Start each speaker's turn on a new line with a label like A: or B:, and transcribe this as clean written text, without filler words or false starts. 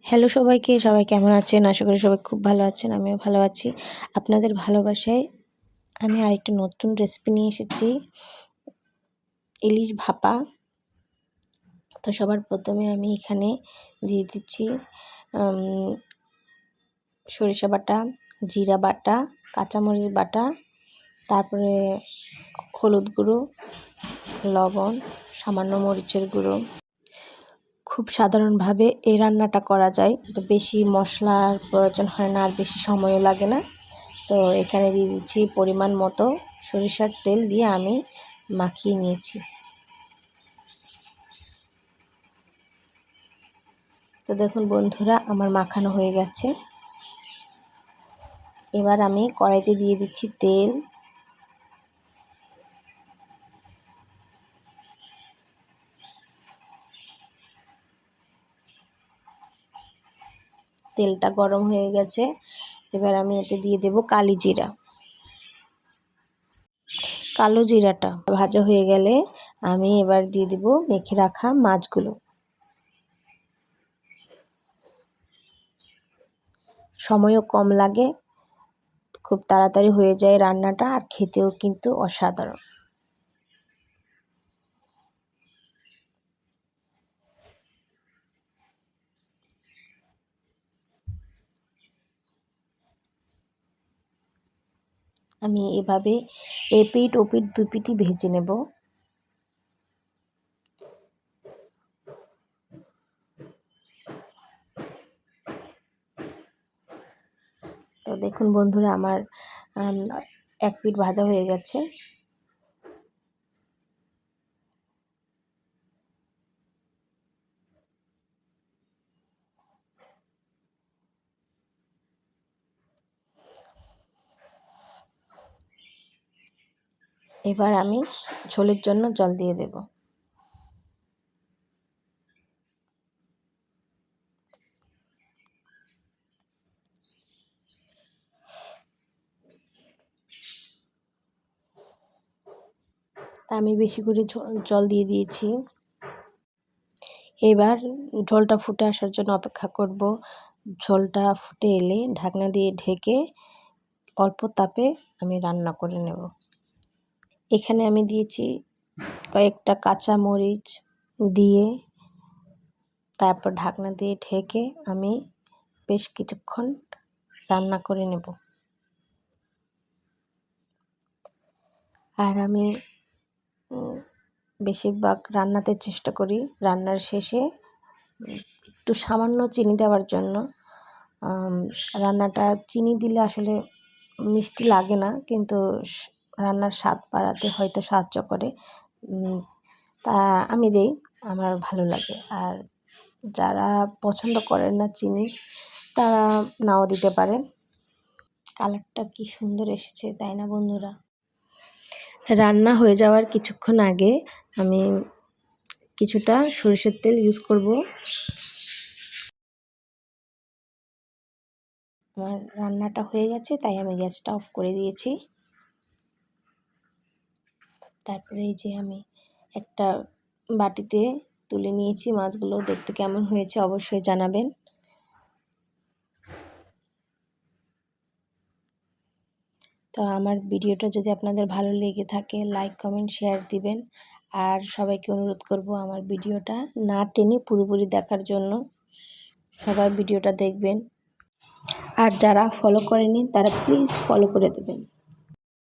A: Hello সবাইকে, সবাই কেমন আছেন? আশা করি সবাই খুব ভালো আছেন। আমিও ভালো আছি। আপনাদের ভালোবাসায় আমি আরেকটা নতুন রেসিপি নিয়ে এসেছি, ইলিশ ভাপা। তো সবার প্রথমে আমি এখানে দিয়ে দিচ্ছি সরিষা বাটা, জিরা বাটা, কাঁচামরিচ বাটা, তারপরে হলুদ গুঁড়ো, লবণ, সামান্য মরিচের গুঁড়ো। খুব সাধারণভাবে এই রান্নাটা করা যায়, তো বেশি মশলার প্রয়োজন হয় না আর বেশি সময়ও লাগে না। তো এখানে দিয়ে দিচ্ছি পরিমাণ মতো সরিষার তেল দিয়ে আমি মাখিয়ে নিয়েছি। তো দেখুন বন্ধুরা, আমার মাখানো হয়ে গেছে। এবার আমি কড়াইতে দিয়ে দিচ্ছি তেল। তেলটা গরম হয়ে গেছে। এবার আমি এতে দিয়ে দেব কালি জিরা। কালো জিরাটা ভাজা হয়ে গেলে আমি এবার দিয়ে দেব মেখে রাখা মাছগুলো। সময়ও কম লাগে, খুব তাড়াতাড়ি হয়ে যায় রান্নাটা, আর খেতেও কিন্তু অসাধারণ। আমি এভাবে এপিঠ ওপিঠ দুপিঠই ভেজে নেব। তো দেখুন বন্ধুরা, আমার এক পিঠ ভাজা হয়ে গেছে। এবার আমি ঝোলের জন্য জল দিয়ে দেব। তা আমি বেশি করে জল দিয়ে দিয়েছি। এবার ঝোলটা ফুটে আসার জন্য অপেক্ষা করব। ঝোলটা ফুটে এলে ঢাকনা দিয়ে ঢেকে অল্প তাপে আমি রান্না করে নেব। এখানে আমি দিয়েছি কয়েকটা কাঁচা মরিচ দিয়ে, তারপর ঢাকনা দিয়ে ঢেকে আমি বেশ কিছুক্ষণ রান্না করে নেব। আর আমি বেশিরভাগ রান্নাতে চেষ্টা করি রান্নার শেষে একটু সামান্য চিনি দেওয়ার জন্য। রান্নাটা চিনি দিলে আসলে মিষ্টি লাগে না, কিন্তু রান্নার স্বাদ বাড়াতে হয়তো সাহায্য করে। তা আমি দেই, আমার ভালো লাগে। আর যারা পছন্দ করেন না চিনি, তারা নাও দিতে পারেন। কালারটা কি সুন্দর এসেছে, তাই না বন্ধুরা? রান্না হয়ে যাওয়ার কিছুক্ষণ আগে আমি কিছুটা সরিষার তেল ইউজ করব। আমার রান্নাটা হয়ে গেছে, তাই আমি গ্যাসটা অফ করে দিয়েছি। তারপরে এই যে আমি একটা বাটিতে তুলে নিয়েছি মাছগুলো। দেখতে কেমন হয়েছে অবশ্যই জানাবেন। তো আমার ভিডিওটা যদি আপনাদের ভালো লেগে থাকে, লাইক কমেন্ট শেয়ার দিবেন। আর সবাইকে অনুরোধ করব আমার ভিডিওটা না টেনে পুরোপুরি দেখার জন্য। সবাই ভিডিওটা দেখবেন। আর যারা ফলো করেনি তারা প্লিজ ফলো করে দেবেন।